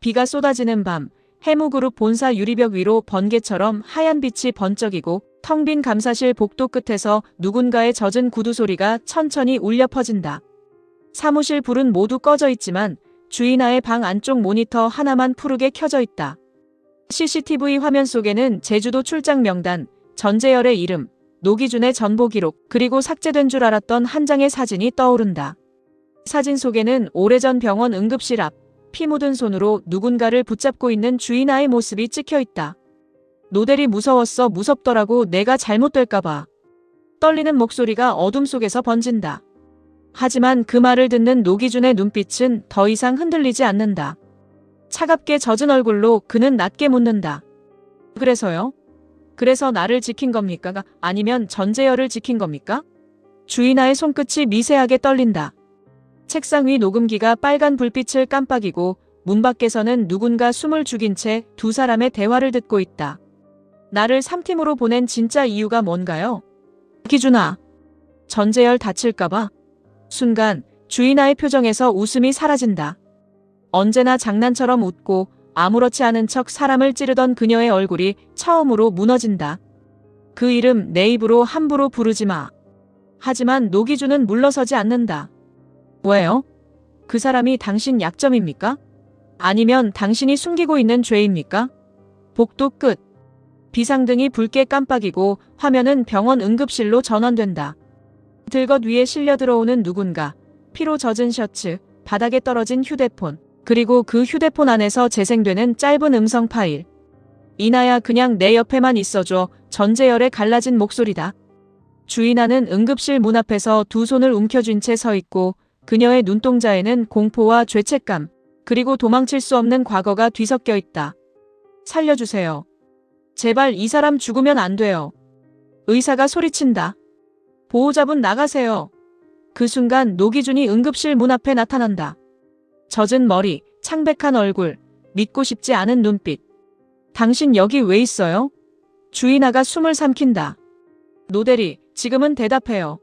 비가 쏟아지는 밤, 해무그룹 본사 유리벽 위로 번개처럼 하얀 빛이 번쩍이고 텅 빈 감사실 복도 끝에서 누군가의 젖은 구두 소리가 천천히 울려 퍼진다. 사무실 불은 모두 꺼져 있지만 주인아의 방 안쪽 모니터 하나만 푸르게 켜져 있다. CCTV 화면 속에는 제주도 출장 명단, 전재열의 이름, 노기준의 전보 기록, 그리고 삭제된 줄 알았던 한 장의 사진이 떠오른다. 사진 속에는 오래전 병원 응급실 앞, 피 묻은 손으로 누군가를 붙잡고 있는 주인아의 모습이 찍혀 있다. 노델이 무서웠어. 무섭더라고. 내가 잘못될까봐. 떨리는 목소리가 어둠 속에서 번진다. 하지만 그 말을 듣는 노기준의 눈빛은 더 이상 흔들리지 않는다. 차갑게 젖은 얼굴로 그는 낮게 묻는다. 그래서요? 그래서 나를 지킨 겁니까? 아니면 전재열을 지킨 겁니까? 주인아의 손끝이 미세하게 떨린다. 책상 위 녹음기가 빨간 불빛을 깜빡이고 문 밖에서는 누군가 숨을 죽인 채 두 사람의 대화를 듣고 있다. 나를 3팀으로 보낸 진짜 이유가 뭔가요? 기준아. 전재열 다칠까봐? 순간 주인아의 표정에서 웃음이 사라진다. 언제나 장난처럼 웃고 아무렇지 않은 척 사람을 찌르던 그녀의 얼굴이 처음으로 무너진다. 그 이름 내 입으로 함부로 부르지 마. 하지만 노기준은 물러서지 않는다. 왜요? 그 사람이 당신 약점입니까? 아니면 당신이 숨기고 있는 죄입니까? 복도 끝. 비상등이 붉게 깜빡이고 화면은 병원 응급실로 전환된다. 들것 위에 실려 들어오는 누군가, 피로 젖은 셔츠, 바닥에 떨어진 휴대폰, 그리고 그 휴대폰 안에서 재생되는 짧은 음성 파일. 이나야 그냥 내 옆에만 있어줘. 전재열의 갈라진 목소리다. 주인아는 응급실 문 앞에서 두 손을 움켜쥔 채 서 있고 그녀의 눈동자에는 공포와 죄책감, 그리고 도망칠 수 없는 과거가 뒤섞여 있다. 살려주세요. 제발 이 사람 죽으면 안 돼요. 의사가 소리친다. 보호자분 나가세요. 그 순간 노기준이 응급실 문 앞에 나타난다. 젖은 머리, 창백한 얼굴, 믿고 싶지 않은 눈빛. 당신 여기 왜 있어요? 주인아가 숨을 삼킨다. 노대리, 지금은 대답해요.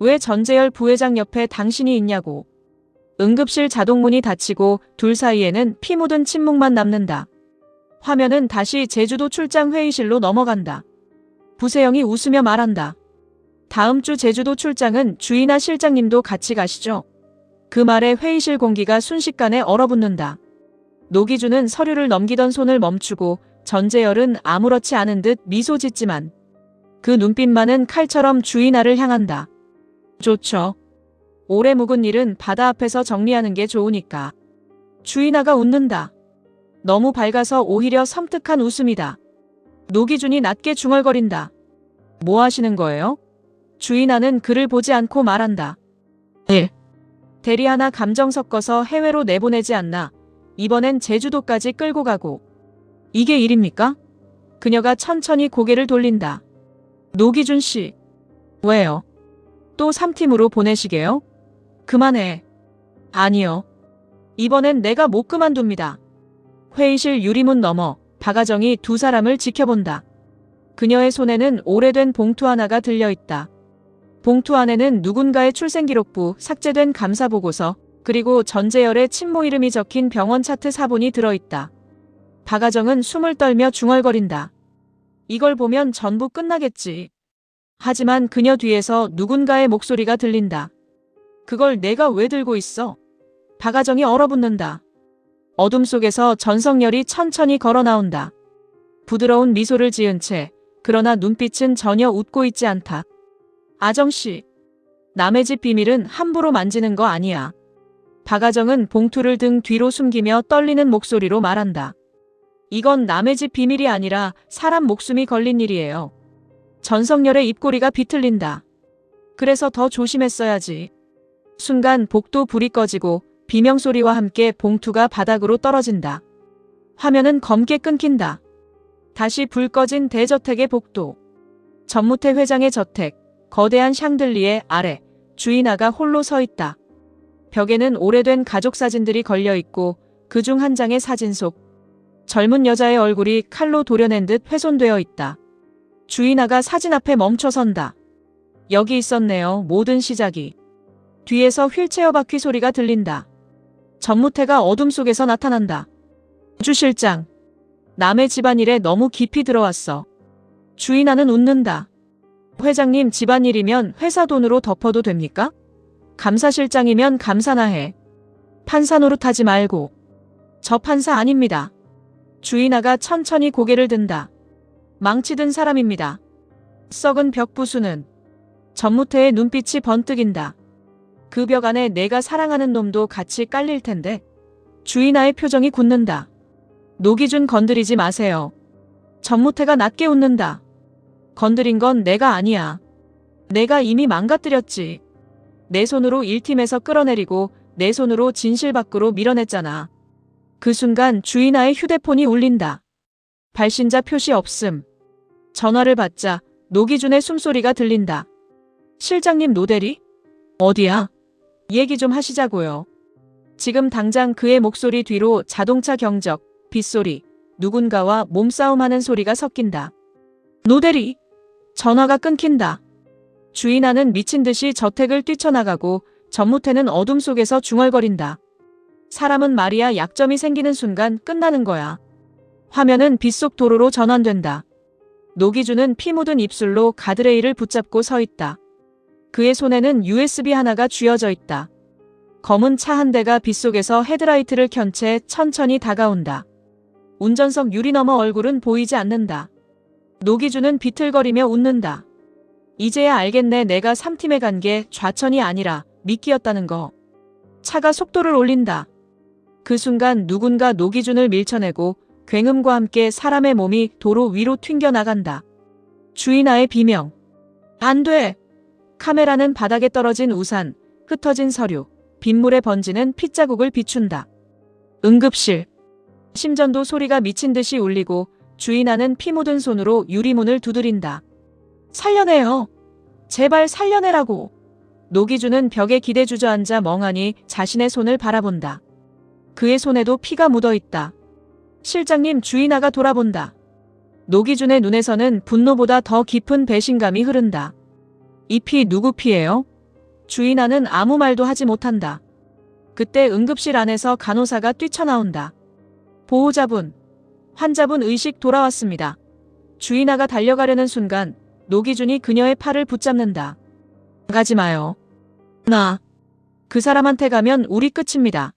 왜 전재열 부회장 옆에 당신이 있냐고. 응급실 자동문이 닫히고 둘 사이에는 피 묻은 침묵만 남는다. 화면은 다시 제주도 출장 회의실로 넘어간다. 부세영이 웃으며 말한다. 다음 주 제주도 출장은 주인아 실장님도 같이 가시죠. 그 말에 회의실 공기가 순식간에 얼어붙는다. 노기준은 서류를 넘기던 손을 멈추고 전재열은 아무렇지 않은 듯 미소 짓지만 그 눈빛만은 칼처럼 주인아를 향한다. 좋죠. 오래 묵은 일은 바다 앞에서 정리하는 게 좋으니까. 주인아가 웃는다. 너무 밝아서 오히려 섬뜩한 웃음이다. 노기준이 낮게 중얼거린다. 뭐 하시는 거예요? 주인아는 그를 보지 않고 말한다. 일. 대리 하나 감정 섞어서 해외로 내보내지 않나. 이번엔 제주도까지 끌고 가고. 이게 일입니까? 그녀가 천천히 고개를 돌린다. 노기준 씨. 왜요? 또 3팀으로 보내시게요? 그만해. 아니요. 이번엔 내가 못 그만둡니다. 회의실 유리문 너머 박아정이 두 사람을 지켜본다. 그녀의 손에는 오래된 봉투 하나가 들려있다. 봉투 안에는 누군가의 출생기록부, 삭제된 감사보고서, 그리고 전재열의 친모 이름이 적힌 병원 차트 사본이 들어있다. 박아정은 숨을 떨며 중얼거린다. 이걸 보면 전부 끝나겠지. 하지만 그녀 뒤에서 누군가의 목소리가 들린다. 그걸 내가 왜 들고 있어? 박아정이 얼어붙는다. 어둠 속에서 전성열이 천천히 걸어 나온다. 부드러운 미소를 지은 채, 그러나 눈빛은 전혀 웃고 있지 않다. 아정씨, 남의 집 비밀은 함부로 만지는 거 아니야. 박아정은 봉투를 등 뒤로 숨기며 떨리는 목소리로 말한다. 이건 남의 집 비밀이 아니라 사람 목숨이 걸린 일이에요. 전성열의 입꼬리가 비틀린다. 그래서 더 조심했어야지. 순간 복도 불이 꺼지고 비명소리와 함께 봉투가 바닥으로 떨어진다. 화면은 검게 끊긴다. 다시 불 꺼진 대저택의 복도. 전무태 회장의 저택, 거대한 샹들리에 아래 주인아가 홀로 서 있다. 벽에는 오래된 가족 사진들이 걸려 있고 그중 한 장의 사진 속 젊은 여자의 얼굴이 칼로 도려낸 듯 훼손되어 있다. 주인아가 사진 앞에 멈춰선다. 여기 있었네요. 모든 시작이. 뒤에서 휠체어 바퀴 소리가 들린다. 전무태가 어둠 속에서 나타난다. 주 실장. 남의 집안일에 너무 깊이 들어왔어. 주인아는 웃는다. 회장님 집안일이면 회사 돈으로 덮어도 됩니까? 감사실장이면 감사나 해. 판사 노릇하지 말고. 저 판사 아닙니다. 주인아가 천천히 고개를 든다. 망치든 사람입니다. 썩은 벽 부수는. 전무태의 눈빛이 번뜩인다. 그 벽 안에 내가 사랑하는 놈도 같이 깔릴 텐데. 주인아의 표정이 굳는다. 노기준 건드리지 마세요. 전무태가 낮게 웃는다. 건드린 건 내가 아니야. 내가 이미 망가뜨렸지. 내 손으로 1팀에서 끌어내리고 내 손으로 진실 밖으로 밀어냈잖아. 그 순간 주인아의 휴대폰이 울린다. 발신자 표시 없음. 전화를 받자 노기준의 숨소리가 들린다. 실장님 노대리? 어디야? 얘기 좀 하시자고요. 지금 당장 그의 목소리 뒤로 자동차 경적, 빗소리, 누군가와 몸싸움하는 소리가 섞인다. 노대리! 전화가 끊긴다. 주인아는 미친 듯이 저택을 뛰쳐나가고 전무태는 어둠 속에서 중얼거린다. 사람은 말이야 약점이 생기는 순간 끝나는 거야. 화면은 빗속 도로로 전환된다. 노기준은 피 묻은 입술로 가드레일을 붙잡고 서 있다. 그의 손에는 USB 하나가 쥐어져 있다. 검은 차 한 대가 빗속에서 헤드라이트를 켠 채 천천히 다가온다. 운전석 유리 너머 얼굴은 보이지 않는다. 노기준은 비틀거리며 웃는다. 이제야 알겠네. 내가 3팀에 간 게 좌천이 아니라 미끼였다는 거. 차가 속도를 올린다. 그 순간 누군가 노기준을 밀쳐내고 굉음과 함께 사람의 몸이 도로 위로 튕겨나간다. 주인아의 비명. 안 돼! 카메라는 바닥에 떨어진 우산, 흩어진 서류, 빗물에 번지는 핏자국을 비춘다. 응급실. 심전도 소리가 미친 듯이 울리고 주인아는 피 묻은 손으로 유리문을 두드린다. 살려내요. 제발 살려내라고. 노기준은 벽에 기대 주저앉아 멍하니 자신의 손을 바라본다. 그의 손에도 피가 묻어있다. 실장님 주인아가 돌아본다. 노기준의 눈에서는 분노보다 더 깊은 배신감이 흐른다. 이 피 누구 피예요? 주인아는 아무 말도 하지 못한다. 그때 응급실 안에서 간호사가 뛰쳐나온다. 보호자분, 환자분 의식 돌아왔습니다. 주인아가 달려가려는 순간 노기준이 그녀의 팔을 붙잡는다. 가지 마요. 그 사람한테 가면 우리 끝입니다.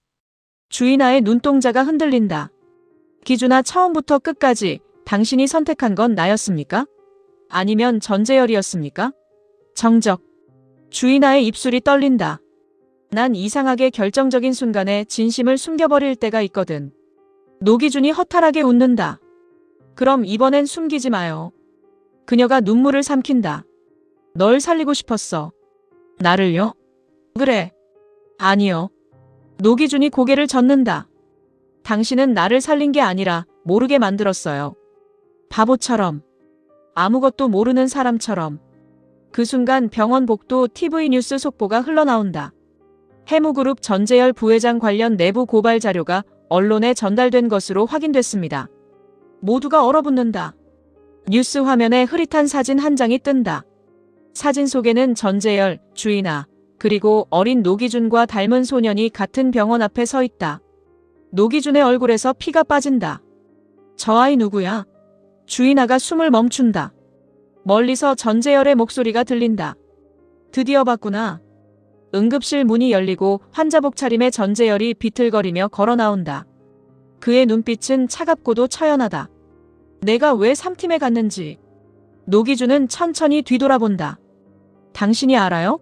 주인아의 눈동자가 흔들린다. 기준아, 처음부터 끝까지 당신이 선택한 건 나였습니까? 아니면 전재열이었습니까? 정적. 주인아의 입술이 떨린다. 난 이상하게 결정적인 순간에 진심을 숨겨버릴 때가 있거든. 노기준이 허탈하게 웃는다. 그럼 이번엔 숨기지 마요. 그녀가 눈물을 삼킨다. 널 살리고 싶었어. 나를요? 그래. 아니요. 노기준이 고개를 젓는다. 당신은 나를 살린 게 아니라 모르게 만들었어요. 바보처럼. 아무것도 모르는 사람처럼. 그 순간 병원 복도 TV 뉴스 속보가 흘러나온다. 해무그룹 전재열 부회장 관련 내부 고발 자료가 언론에 전달된 것으로 확인됐습니다. 모두가 얼어붙는다. 뉴스 화면에 흐릿한 사진 한 장이 뜬다. 사진 속에는 전재열, 주인아, 그리고 어린 노기준과 닮은 소년이 같은 병원 앞에 서 있다. 노기준의 얼굴에서 피가 빠진다. 저 아이 누구야? 주인아가 숨을 멈춘다. 멀리서 전재열의 목소리가 들린다. 드디어 봤구나. 응급실 문이 열리고 환자복 차림의 전재열이 비틀거리며 걸어 나온다. 그의 눈빛은 차갑고도 처연하다. 내가 왜 3팀에 갔는지. 노기준은 천천히 뒤돌아본다. 당신이 알아요?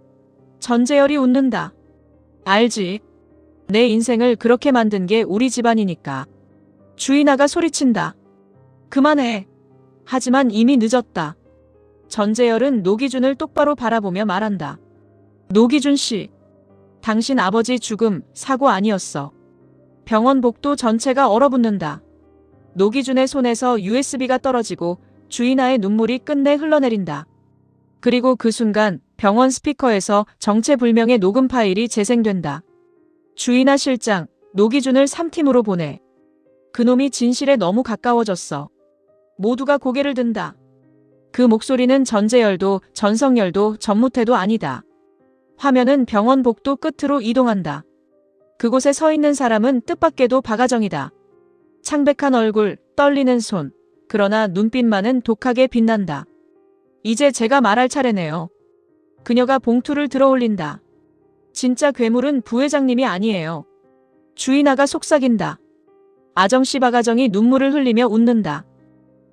전재열이 웃는다. 알지. 내 인생을 그렇게 만든 게 우리 집안이니까. 주인아가 소리친다. 그만해. 하지만 이미 늦었다. 전재열은 노기준을 똑바로 바라보며 말한다. 노기준 씨, 당신 아버지 죽음 사고 아니었어. 병원 복도 전체가 얼어붙는다. 노기준의 손에서 USB가 떨어지고 주인아의 눈물이 끝내 흘러내린다. 그리고 그 순간 병원 스피커에서 정체불명의 녹음 파일이 재생된다. 주인아 실장, 노기준을 3팀으로 보내. 그놈이 진실에 너무 가까워졌어. 모두가 고개를 든다. 그 목소리는 전재열도 전성열도 전무태도 아니다. 화면은 병원 복도 끝으로 이동한다. 그곳에 서 있는 사람은 뜻밖에도 박아정이다. 창백한 얼굴, 떨리는 손. 그러나 눈빛만은 독하게 빛난다. 이제 제가 말할 차례네요. 그녀가 봉투를 들어 올린다. 진짜 괴물은 부회장님이 아니에요. 주인아가 속삭인다. 아정씨 박아정이 눈물을 흘리며 웃는다.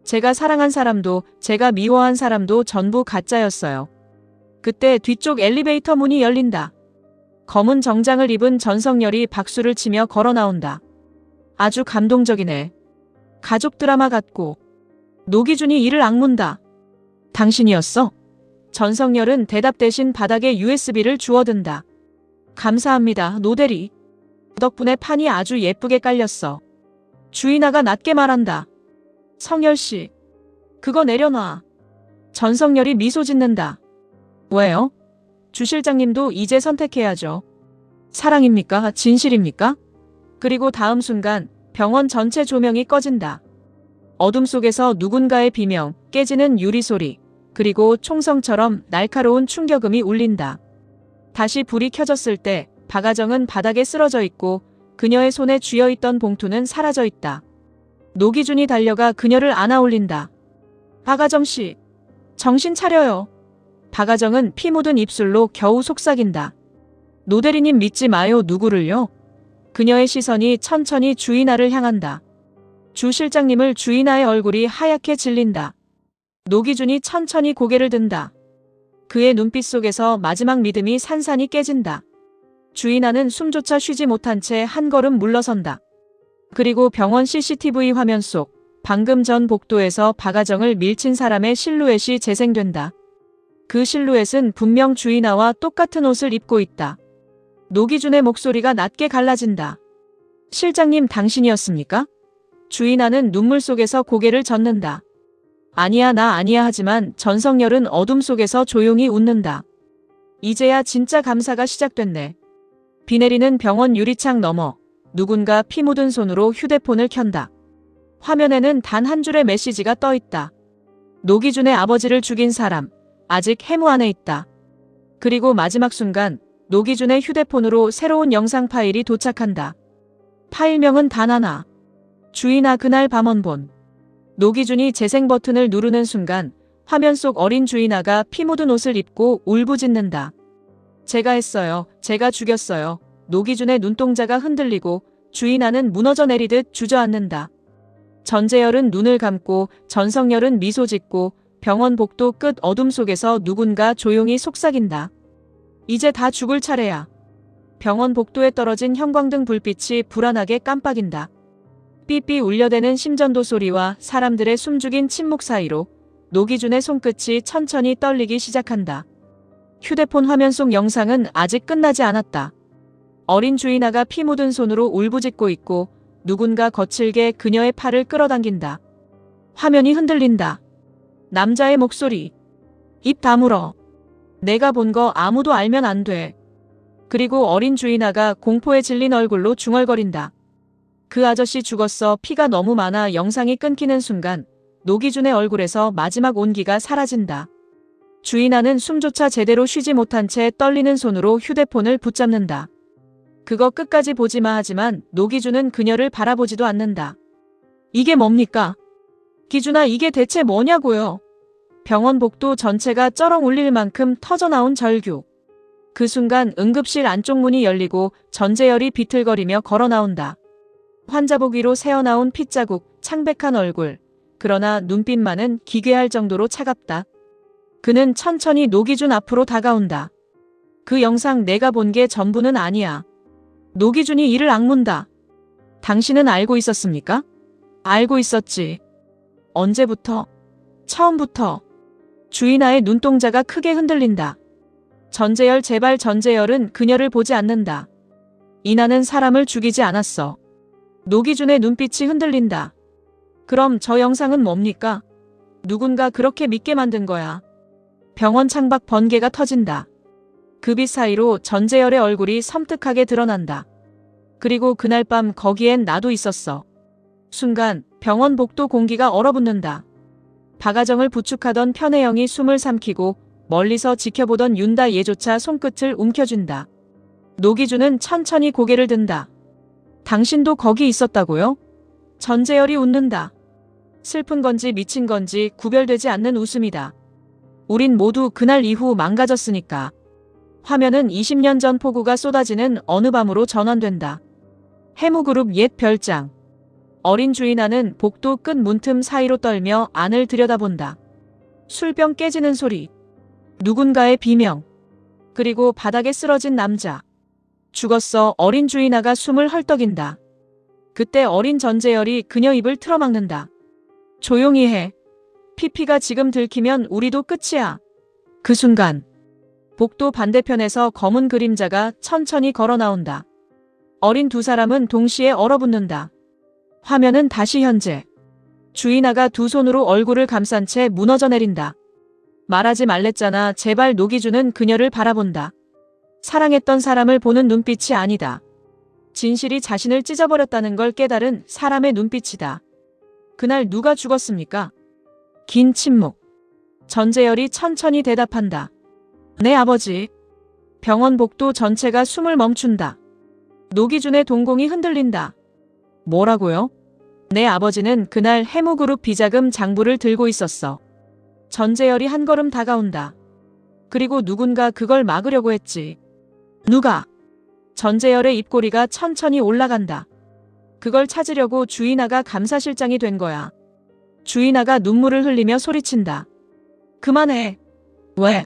제가 사랑한 사람도 제가 미워한 사람도 전부 가짜였어요. 그때 뒤쪽 엘리베이터 문이 열린다. 검은 정장을 입은 전성열이 박수를 치며 걸어 나온다. 아주 감동적이네. 가족 드라마 같고. 노기준이 이를 악문다. 당신이었어? 전성열은 대답 대신 바닥에 USB를 주워든다. 감사합니다, 노대리. 덕분에 판이 아주 예쁘게 깔렸어. 주인아가 낮게 말한다. 성열씨, 그거 내려놔. 전성열이 미소 짓는다. 왜요? 주 실장님도 이제 선택해야죠. 사랑입니까? 진실입니까? 그리고 다음 순간 병원 전체 조명이 꺼진다. 어둠 속에서 누군가의 비명, 깨지는 유리 소리, 그리고 총성처럼 날카로운 충격음이 울린다. 다시 불이 켜졌을 때 박아정은 바닥에 쓰러져 있고 그녀의 손에 쥐어있던 봉투는 사라져 있다. 노기준이 달려가 그녀를 안아 올린다. 박아정씨, 정신 차려요. 박아정은 피 묻은 입술로 겨우 속삭인다. 노대리님 믿지 마요. 누구를요? 그녀의 시선이 천천히 주인아를 향한다. 주 실장님을. 주인아의 얼굴이 하얗게 질린다. 노기준이 천천히 고개를 든다. 그의 눈빛 속에서 마지막 믿음이 산산이 깨진다. 주인아는 숨조차 쉬지 못한 채 한 걸음 물러선다. 그리고 병원 CCTV 화면 속 방금 전 복도에서 박아정을 밀친 사람의 실루엣이 재생된다. 그 실루엣은 분명 주인아와 똑같은 옷을 입고 있다. 노기준의 목소리가 낮게 갈라진다. 실장님, 당신이었습니까? 주인아는 눈물 속에서 고개를 젓는다. 아니야, 나 아니야. 하지만 전성열은 어둠 속에서 조용히 웃는다. 이제야 진짜 감사가 시작됐네. 비 내리는 병원 유리창 너머 누군가 피 묻은 손으로 휴대폰을 켠다. 화면에는 단 한 줄의 메시지가 떠 있다. 노기준의 아버지를 죽인 사람, 아직 해무 안에 있다. 그리고 마지막 순간 노기준의 휴대폰으로 새로운 영상 파일이 도착한다. 파일명은 단 하나. 주인아, 그날 밤 본. 노기준이 재생 버튼을 누르는 순간 화면 속 어린 주인아가 피 묻은 옷을 입고 울부짖는다. 제가 했어요. 제가 죽였어요. 노기준의 눈동자가 흔들리고 주인아는 무너져 내리듯 주저앉는다. 전재열은 눈을 감고 전성열은 미소 짓고 병원 복도 끝 어둠 속에서 누군가 조용히 속삭인다. 이제 다 죽을 차례야. 병원 복도에 떨어진 형광등 불빛이 불안하게 깜빡인다. 삐삐 울려대는 심전도 소리와 사람들의 숨죽인 침묵 사이로 노기준의 손끝이 천천히 떨리기 시작한다. 휴대폰 화면 속 영상은 아직 끝나지 않았다. 어린 주인아가 피 묻은 손으로 울부짖고 있고 누군가 거칠게 그녀의 팔을 끌어당긴다. 화면이 흔들린다. 남자의 목소리. 입 다물어. 내가 본 거 아무도 알면 안 돼. 그리고 어린 주인아가 공포에 질린 얼굴로 중얼거린다. 그 아저씨 죽었어. 피가 너무 많아. 영상이 끊기는 순간 노기준의 얼굴에서 마지막 온기가 사라진다. 주인아는 숨조차 제대로 쉬지 못한 채 떨리는 손으로 휴대폰을 붙잡는다. 그거 끝까지 보지 마. 하지만 노기준은 그녀를 바라보지도 않는다. 이게 뭡니까? 기준아, 이게 대체 뭐냐고요? 병원 복도 전체가 쩌렁 울릴 만큼 터져나온 절규. 그 순간 응급실 안쪽 문이 열리고 전재열이 비틀거리며 걸어 나온다. 환자복 위로 새어나온 핏자국, 창백한 얼굴. 그러나 눈빛만은 기괴할 정도로 차갑다. 그는 천천히 노기준 앞으로 다가온다. 그 영상 내가 본 게 전부는 아니야. 노기준이 이를 악문다. 당신은 알고 있었습니까? 알고 있었지. 언제부터? 처음부터. 주인아의 눈동자가 크게 흔들린다. 전재열, 제발. 전재열은 그녀를 보지 않는다. 이나는 사람을 죽이지 않았어. 노기준의 눈빛이 흔들린다. 그럼 저 영상은 뭡니까? 누군가 그렇게 믿게 만든 거야. 병원 창밖 번개가 터진다. 그 빛 사이로 전재열의 얼굴이 섬뜩하게 드러난다. 그리고 그날 밤 거기엔 나도 있었어. 순간 병원 복도 공기가 얼어붙는다. 박아정을 부축하던 편혜영이 숨을 삼키고 멀리서 지켜보던 윤다 얘조차 손끝을 움켜쥔다. 노기준은 천천히 고개를 든다. 당신도 거기 있었다고요? 전재열이 웃는다. 슬픈 건지 미친 건지 구별되지 않는 웃음이다. 우린 모두 그날 이후 망가졌으니까. 화면은 20년 전 폭우가 쏟아지는 어느 밤으로 전환된다. 해무그룹 옛 별장. 어린 주인아는 복도 끝 문틈 사이로 떨며 안을 들여다본다. 술병 깨지는 소리. 누군가의 비명. 그리고 바닥에 쓰러진 남자. 죽었어. 어린 주인아가 숨을 헐떡인다. 그때 어린 전재열이 그녀 입을 틀어막는다. 조용히 해. 피피가 지금 들키면 우리도 끝이야. 그 순간 복도 반대편에서 검은 그림자가 천천히 걸어 나온다. 어린 두 사람은 동시에 얼어붙는다. 화면은 다시 현재. 주인아가 두 손으로 얼굴을 감싼 채 무너져 내린다. 말하지 말랬잖아. 제발. 노기준은 그녀를 바라본다. 사랑했던 사람을 보는 눈빛이 아니다. 진실이 자신을 찢어버렸다는 걸 깨달은 사람의 눈빛이다. 그날 누가 죽었습니까? 긴 침묵. 전재열이 천천히 대답한다. 내 아버지. 병원 복도 전체가 숨을 멈춘다. 노기준의 동공이 흔들린다. 뭐라고요? 내 아버지는 그날 해무그룹 비자금 장부를 들고 있었어. 전재열이 한 걸음 다가온다. 그리고 누군가 그걸 막으려고 했지. 누가? 전재열의 입꼬리가 천천히 올라간다. 그걸 찾으려고 주인아가 감사실장이 된 거야. 주인아가 눈물을 흘리며 소리친다. 그만해. 왜?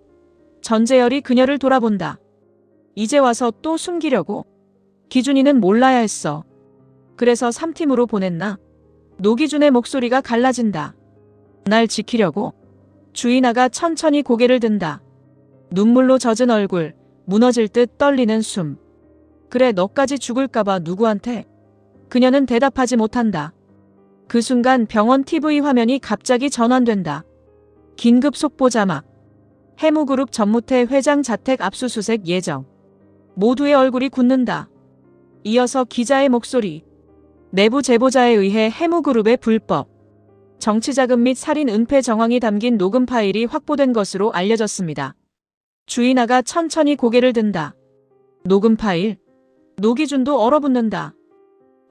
전재열이 그녀를 돌아본다. 이제 와서 또 숨기려고? 기준이는 몰라야 했어. 그래서 3팀으로 보냈나? 노기준의 목소리가 갈라진다. 날 지키려고? 주인아가 천천히 고개를 든다. 눈물로 젖은 얼굴, 무너질 듯 떨리는 숨. 그래, 너까지 죽을까봐 누구한테? 그녀는 대답하지 못한다. 그 순간 병원 TV 화면이 갑자기 전환된다. 긴급 속보 자막. 해무그룹 전무태 회장 자택 압수수색 예정. 모두의 얼굴이 굳는다. 이어서 기자의 목소리. 내부 제보자에 의해 해무그룹의 불법 정치자금 및 살인 은폐 정황이 담긴 녹음 파일이 확보된 것으로 알려졌습니다. 주인아가 천천히 고개를 든다. 녹음 파일? 노기준도 얼어붙는다.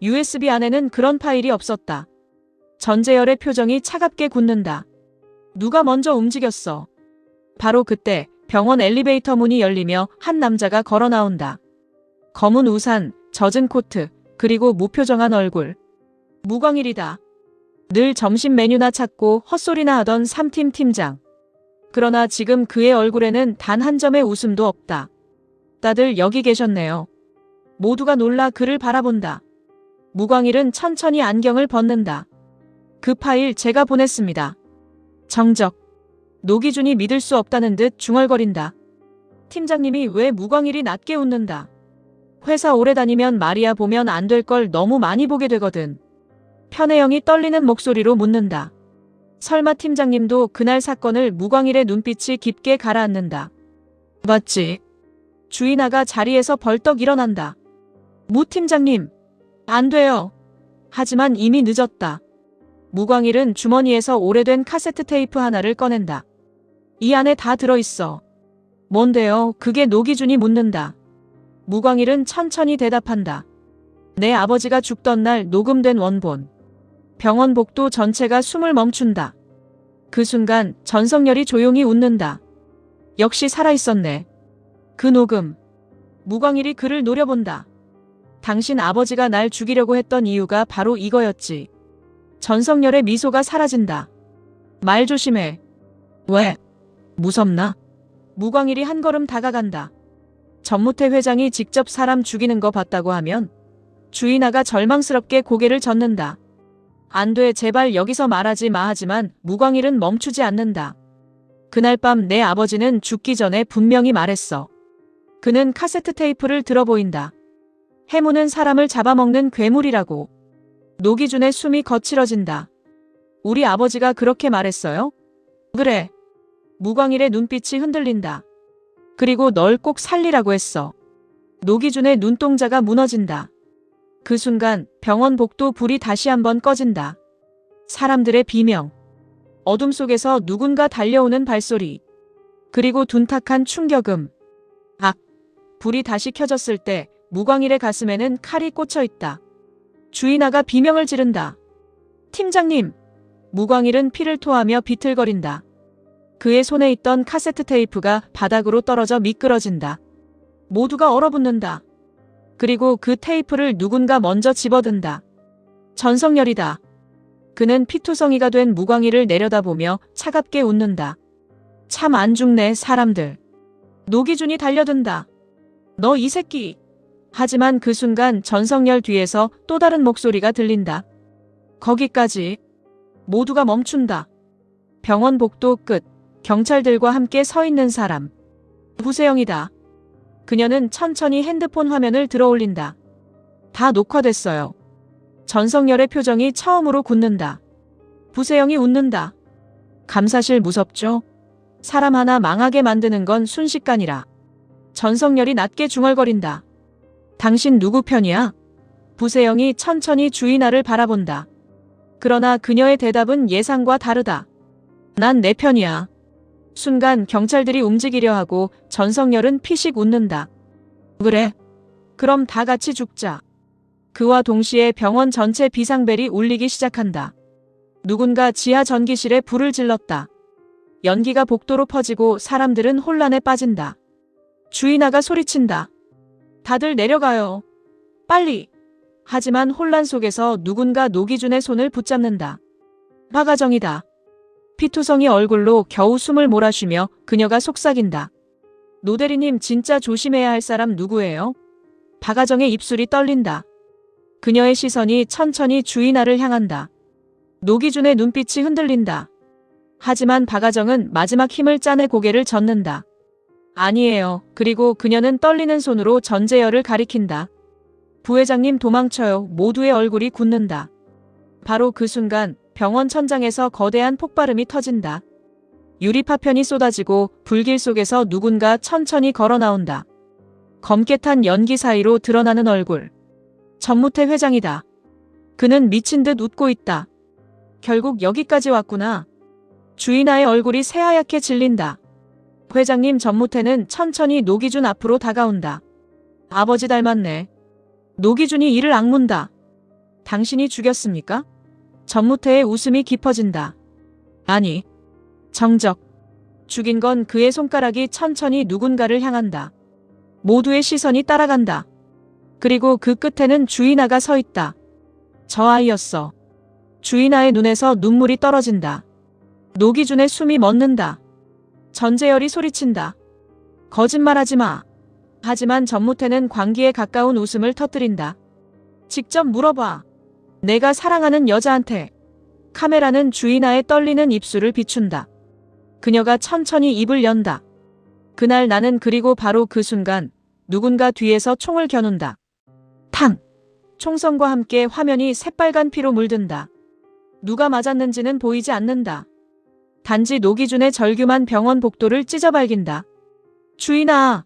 USB 안에는 그런 파일이 없었다. 전재열의 표정이 차갑게 굳는다. 누가 먼저 움직였어? 바로 그때 병원 엘리베이터 문이 열리며 한 남자가 걸어 나온다. 검은 우산, 젖은 코트, 그리고 무표정한 얼굴. 무광일이다. 늘 점심 메뉴나 찾고 헛소리나 하던 3팀 팀장. 그러나 지금 그의 얼굴에는 단 한 점의 웃음도 없다. 다들 여기 계셨네요. 모두가 놀라 그를 바라본다. 무광일은 천천히 안경을 벗는다. 그 파일 제가 보냈습니다. 정적. 노기준이 믿을 수 없다는 듯 중얼거린다. 팀장님이 왜? 무광일이 낮게 웃는다. 회사 오래 다니면 말이야 보면 안 될 걸 너무 많이 보게 되거든. 편혜영이 떨리는 목소리로 묻는다. 설마 팀장님도 그날 사건을? 무광일의 눈빛이 깊게 가라앉는다. 맞지? 주인아가 자리에서 벌떡 일어난다. 무 팀장님. 안 돼요. 하지만 이미 늦었다. 무광일은 주머니에서 오래된 카세트 테이프 하나를 꺼낸다. 이 안에 다 들어있어. 뭔데요? 그게 노기준이 묻는다. 무광일은 천천히 대답한다. 내 아버지가 죽던 날 녹음된 원본. 병원 복도 전체가 숨을 멈춘다. 그 순간 전성열이 조용히 웃는다. 역시 살아있었네. 그 녹음. 무광일이 그를 노려본다. 당신 아버지가 날 죽이려고 했던 이유가 바로 이거였지. 전성열의 미소가 사라진다. 말 조심해. 왜? 무섭나? 무광일이 한 걸음 다가간다. 전무태 회장이 직접 사람 죽이는 거 봤다고 하면? 주인아가 절망스럽게 고개를 젓는다. 안 돼, 제발 여기서 말하지 마. 하지만 무광일은 멈추지 않는다. 그날 밤 내 아버지는 죽기 전에 분명히 말했어. 그는 카세트 테이프를 들어 보인다. 해무는 사람을 잡아먹는 괴물이라고. 노기준의 숨이 거칠어진다. 우리 아버지가 그렇게 말했어요? 그래. 무광일의 눈빛이 흔들린다. 그리고 널 꼭 살리라고 했어. 노기준의 눈동자가 무너진다. 그 순간 병원 복도 불이 다시 한번 꺼진다. 사람들의 비명. 어둠 속에서 누군가 달려오는 발소리. 그리고 둔탁한 충격음. 악. 불이 다시 켜졌을 때 무광일의 가슴에는 칼이 꽂혀 있다. 주인아가 비명을 지른다. 팀장님! 무광일은 피를 토하며 비틀거린다. 그의 손에 있던 카세트 테이프가 바닥으로 떨어져 미끄러진다. 모두가 얼어붙는다. 그리고 그 테이프를 누군가 먼저 집어든다. 전성열이다. 그는 피투성이가 된 무광일을 내려다보며 차갑게 웃는다. 참 안 죽네, 사람들. 노기준이 달려든다. 너 이 새끼. 하지만 그 순간 전성열 뒤에서 또 다른 목소리가 들린다. 거기까지. 모두가 멈춘다. 병원 복도 끝. 경찰들과 함께 서 있는 사람. 부세영이다. 그녀는 천천히 핸드폰 화면을 들어올린다. 다 녹화됐어요. 전성열의 표정이 처음으로 굳는다. 부세영이 웃는다. 감사실 무섭죠? 사람 하나 망하게 만드는 건 순식간이라. 전성열이 낮게 중얼거린다. 당신 누구 편이야? 부세영이 천천히 주인아를 바라본다. 그러나 그녀의 대답은 예상과 다르다. 난 내 편이야. 순간 경찰들이 움직이려 하고 전성열은 피식 웃는다. 그래? 그럼 다 같이 죽자. 그와 동시에 병원 전체 비상벨이 울리기 시작한다. 누군가 지하 전기실에 불을 질렀다. 연기가 복도로 퍼지고 사람들은 혼란에 빠진다. 주인아가 소리친다. 다들 내려가요. 빨리. 하지만 혼란 속에서 누군가 노기준의 손을 붙잡는다. 박아정이다. 피투성이 얼굴로 겨우 숨을 몰아쉬며 그녀가 속삭인다. 노대리님 진짜 조심해야 할 사람 누구예요? 박아정의 입술이 떨린다. 그녀의 시선이 천천히 주인아를 향한다. 노기준의 눈빛이 흔들린다. 하지만 박아정은 마지막 힘을 짜내 고개를 젓는다. 아니에요. 그리고 그녀는 떨리는 손으로 전재열을 가리킨다. 부회장님 도망쳐요. 모두의 얼굴이 굳는다. 바로 그 순간 병원 천장에서 거대한 폭발음이 터진다. 유리파편이 쏟아지고 불길 속에서 누군가 천천히 걸어 나온다. 검게 탄 연기 사이로 드러나는 얼굴. 전무태 회장이다. 그는 미친 듯 웃고 있다. 결국 여기까지 왔구나. 주인아의 얼굴이 새하얗게 질린다. 회장님, 전무태는 천천히 노기준 앞으로 다가온다. 아버지 닮았네. 노기준이 이를 악문다. 당신이 죽였습니까? 전무태의 웃음이 깊어진다. 아니. 정적. 죽인 건 그의 손가락이 천천히 누군가를 향한다. 모두의 시선이 따라간다. 그리고 그 끝에는 주인아가 서 있다. 저 아이였어. 주인아의 눈에서 눈물이 떨어진다. 노기준의 숨이 멎는다. 전재열이 소리친다. 거짓말하지 마. 하지만 전무태는 광기에 가까운 웃음을 터뜨린다. 직접 물어봐. 내가 사랑하는 여자한테. 카메라는 주인아의 떨리는 입술을 비춘다. 그녀가 천천히 입을 연다. 그날 나는 그리고 바로 그 순간 누군가 뒤에서 총을 겨눈다. 탕! 총성과 함께 화면이 새빨간 피로 물든다. 누가 맞았는지는 보이지 않는다. 단지 노기준의 절규만 병원 복도를 찢어 발긴다. 주인아!